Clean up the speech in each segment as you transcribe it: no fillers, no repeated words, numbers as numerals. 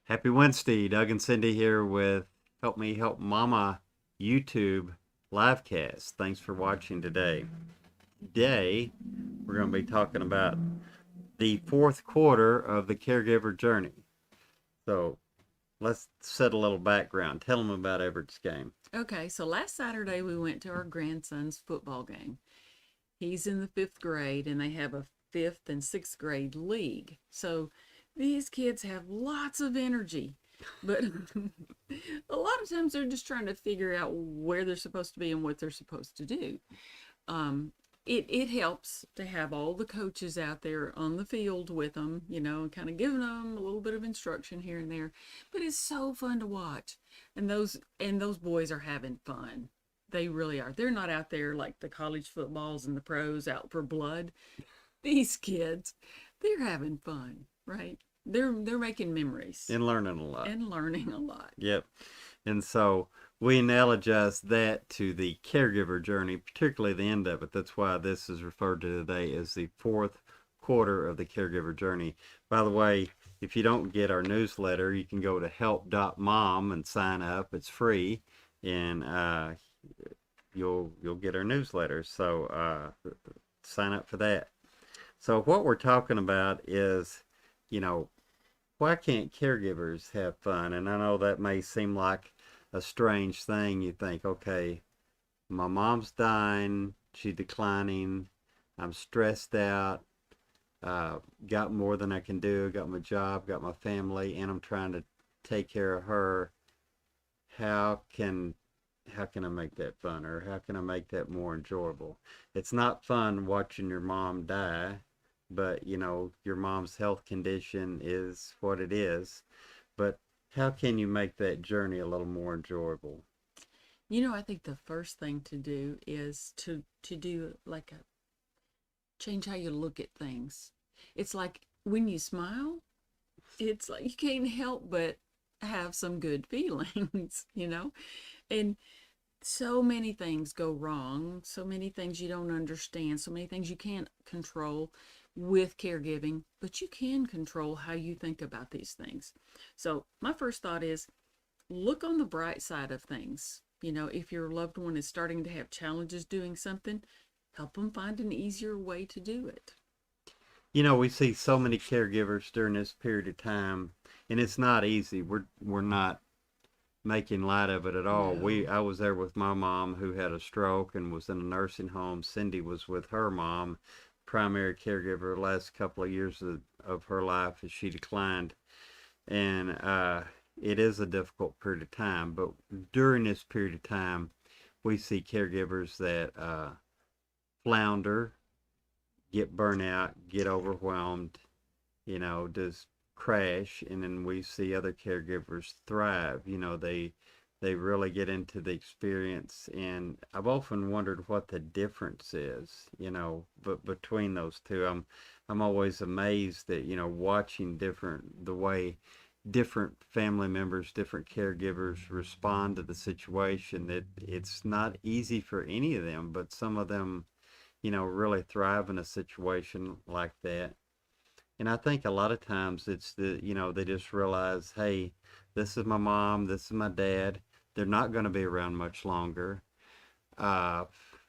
Happy Wednesday. Doug and Cindy here with Help Me Help Mama YouTube livecast. Thanks for watching today. Today, we're going to be talking about the fourth quarter of the caregiver journey. So, let's set a little background. Tell them about Everett's game. Okay, so last Saturday we went to our grandson's football game. He's in the fifth grade and they have a fifth and sixth grade league. So these kids have lots of energy, but a lot of times they're just trying to figure out where they're supposed to be and what they're supposed to do. Um, it helps to have all the coaches out there on the field with them, and kind of giving them a little bit of instruction here and there. But it's so fun to watch, and those boys are having fun. They really are. They're not out there like the college footballs and the pros out for blood. These kids, they're having fun, right? They're making memories And learning a lot. and learning a lot. Yep. And so we analogize that to the caregiver journey, particularly the end of it. That's why this is referred to today as the fourth quarter of the caregiver journey. By the way, if you don't get our newsletter, you can go to help.mom and sign up. It's free, and you'll get our newsletter. So sign up for that. So what we're talking about is, you know, why can't caregivers have fun? And I know that may seem like a strange thing. You think, okay, my mom's dying, she's declining, I'm stressed out, got more than I can do, got my job, got my family, and I'm trying to take care of her. How can how can I make that fun, or how can I make that more enjoyable? It's not fun watching your mom die, but your mom's health condition is what it is. But how can you make that journey a little more enjoyable? I think the first thing to do is to do like a change how you look at things. It's like when you smile, it's like you can't help but have some good feelings, And so many things go wrong, so many things you don't understand, so many things you can't control with caregiving, but you can control how you think about these things. So, my first thought is look on the bright side of things. If your loved one is starting to have challenges doing something, help them find an easier way to do it. We see so many caregivers during this period of time, and it's not easy. We're not making light of it at all. No. I was there with my mom who had a stroke and was in a nursing home. Cindy was with her mom, primary caregiver, the last couple of years of her life as she declined. And it is a difficult period of time. But during this period of time, we see caregivers that flounder, get burnt out, get overwhelmed, just crash. And then we see other caregivers thrive. They really get into the experience, and I've often wondered what the difference is, but between those two. I'm always amazed that, watching the way different family members, different caregivers respond to the situation, that it's not easy for any of them, but some of them, really thrive in a situation like that. And I think a lot of times it's they just realize, hey, this is my mom, this is my dad. They're not going to be around much longer. Uh,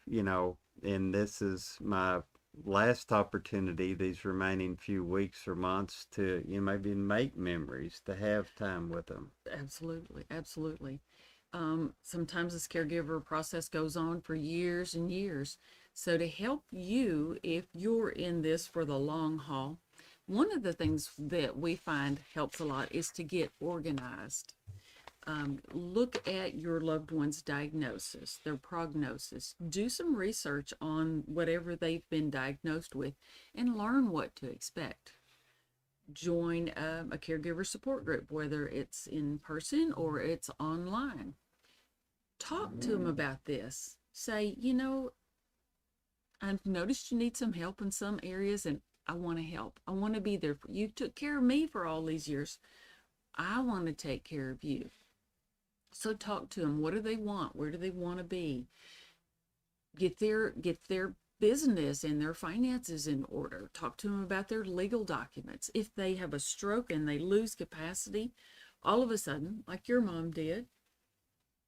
and this is my last opportunity, these remaining few weeks or months, to, maybe make memories, to have time with them. Absolutely, absolutely. Sometimes this caregiver process goes on for years and years. So, to help you, if you're in this for the long haul, one of the things that we find helps a lot is to get organized. Look at your loved one's diagnosis, their prognosis. Do some research on whatever they've been diagnosed with and learn what to expect. Join a caregiver support group, whether it's in person or it's online. Talk to them about this. Say, I've noticed you need some help in some areas, and I want to help. I want to be there for you. Took care of me for all these years. I want to take care of you. So talk to them. What do they want? Where do they want to be? Get their business and their finances in order. Talk to them about their legal documents. If they have a stroke and they lose capacity, all of a sudden, like your mom did,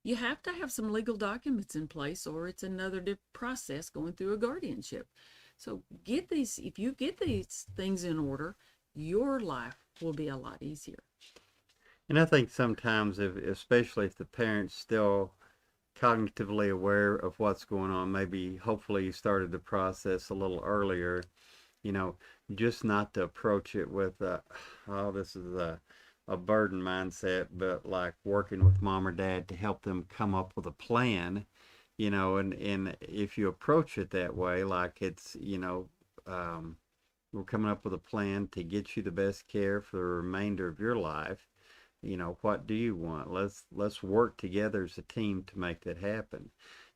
you have to have some legal documents in place or it's another process going through a guardianship. So if you get these things in order, your life will be a lot easier. And I think sometimes, if, especially if the parent's still cognitively aware of what's going on, maybe hopefully you started the process a little earlier, you know, just not to approach it with, oh, this is a burden mindset, but like working with mom or dad to help them come up with a plan, and if you approach it that way, like it's, um, we're coming up with a plan to get you the best care for the remainder of your life. What do you want? Let's work together as a team to make that happen.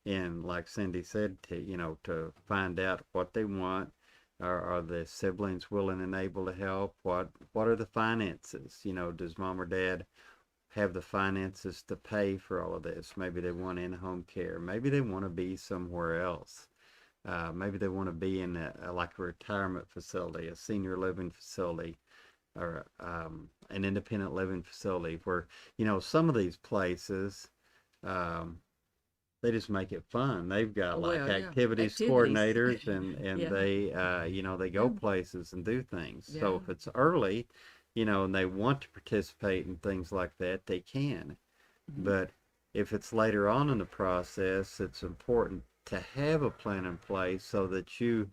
And like Cindy said, to find out what they want. Are the siblings willing and able to help? What are the finances? Does mom or dad have the finances to pay for all of this? Maybe they want in-home care. Maybe they want to be somewhere else. Maybe they want to be in like a retirement facility, a senior living facility, or an independent living facility where, some of these places, um, they just make it fun. They've got Oh, like well, yeah, activities activities. coordinators, and Yeah, they, they go yeah, places and do things. So yeah. if it's early, and they want to participate in things like that, they can. Mhm. But if it's later on in the process, it's important to have a plan in place so that you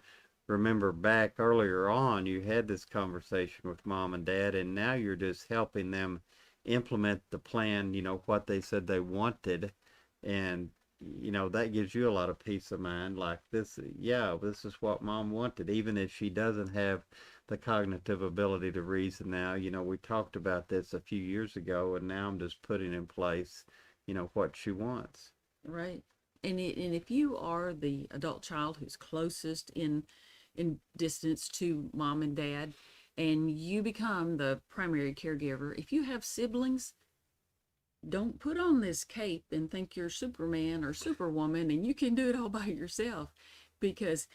remember back earlier on, you had this conversation with mom and dad, and now you're just helping them implement the plan, what they said they wanted. And, that gives you a lot of peace of mind. Like this, yeah, this is what mom wanted, even if she doesn't have the cognitive ability to reason now. We talked about this a few years ago, and now I'm just putting in place, what she wants. Right. And if you are the adult child who's closest in distance to mom and dad, and you become the primary caregiver, if you have siblings, don't put on this cape and think you're Superman or Superwoman and you can do it all by yourself, because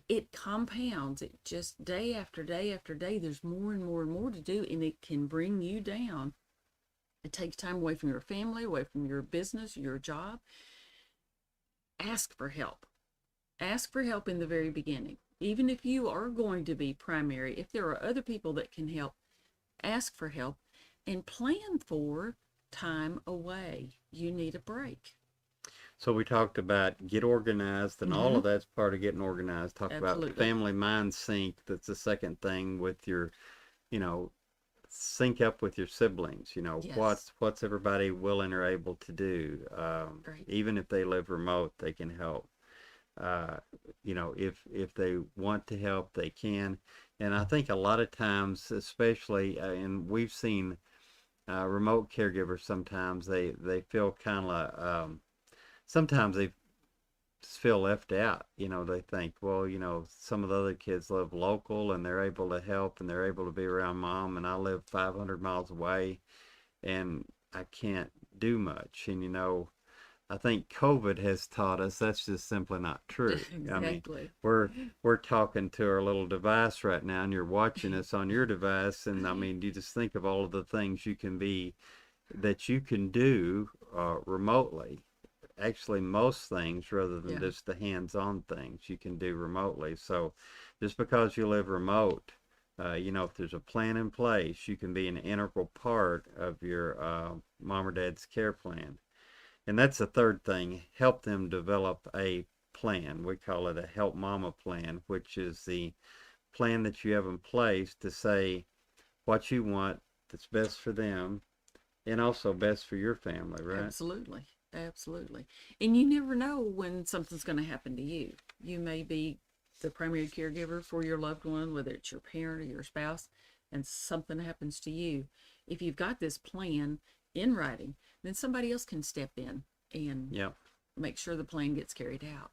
it compounds. It just day after day after day, there's more and more and more to do, and it can bring you down. It takes time away from your family, away from your business, your job. Ask for help. Ask for help in the very beginning. Even if you are going to be primary, if there are other people that can help, ask for help and plan for time away. You need a break. So we talked about get organized, and all Mm-hmm. of that's part of getting organized. Talk about Absolutely. family mind sync. That's the second thing with your, you know, sync up with your siblings. Yes. What's everybody willing or able to do. Great. Even if they live remote, they can help. Uh, if they want to help, they can. And I think a lot of times, especially, and we've seen remote caregivers, sometimes they feel kind of like, sometimes they feel left out. They think, well, some of the other kids live local and they're able to help and they're able to be around mom, and I live 500 miles away and I can't do much. And I think COVID has taught us that's just simply not true. I mean, Exactly. we're talking to our little device right now, and you're watching us on your device, and I mean, you just think of all of the things that you can do remotely. Actually, most things, rather than Yeah. just the hands-on things, you can do remotely. So, just because you live remote, if there's a plan in place, you can be an integral part of your mom or dad's care plan. And that's the third thing, help them develop a plan. We call it a Help Mama plan, which is the plan that you have in place to say what you want that's best for them and also best for your family, right? Absolutely. Absolutely. And you never know when something's going to happen to you. You may be the primary caregiver for your loved one, whether it's your parent or your spouse, and something happens to you. If you've got this plan in writing, then somebody else can step in and Yep. make sure the plan gets carried out.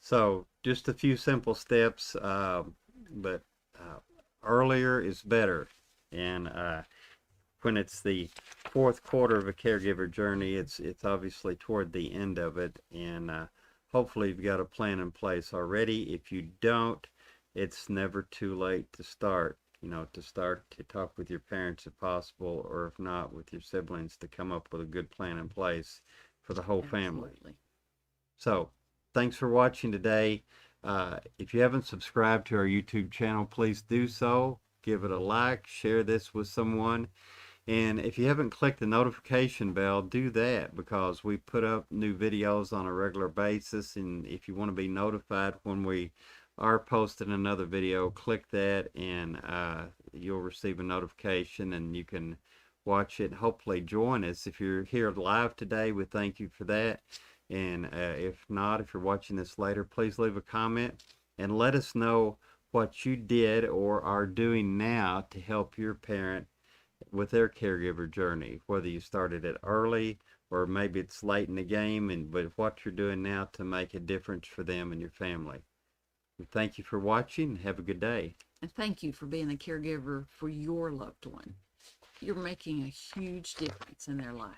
So just a few simple steps, but uh, earlier is better. And when it's the fourth quarter of a caregiver journey, it's obviously toward the end of it, and hopefully you've got a plan in place already. If you don't, it's never too late to start. to start to talk with your parents if possible, or if not, with your siblings, to come up with a good plan in place for the whole family. Absolutely. So, thanks for watching today. If you haven't subscribed to our YouTube channel, please do so. Give it a like, share this with someone. And if you haven't clicked the notification bell, do that, because we put up new videos on a regular basis. And if you want to be notified when we are posting another video, click that, and you'll receive a notification and you can watch it. Hopefully join us. If you're here live today, we thank you for that. And if not, if you're watching this later, please leave a comment and let us know what you did or are doing now to help your parent with their caregiver journey, whether you started it early or maybe it's late in the game, but what you're doing now to make a difference for them and your family. And thank you for watching. Have a good day. And thank you for being a caregiver for your loved one. You're making a huge difference in their life.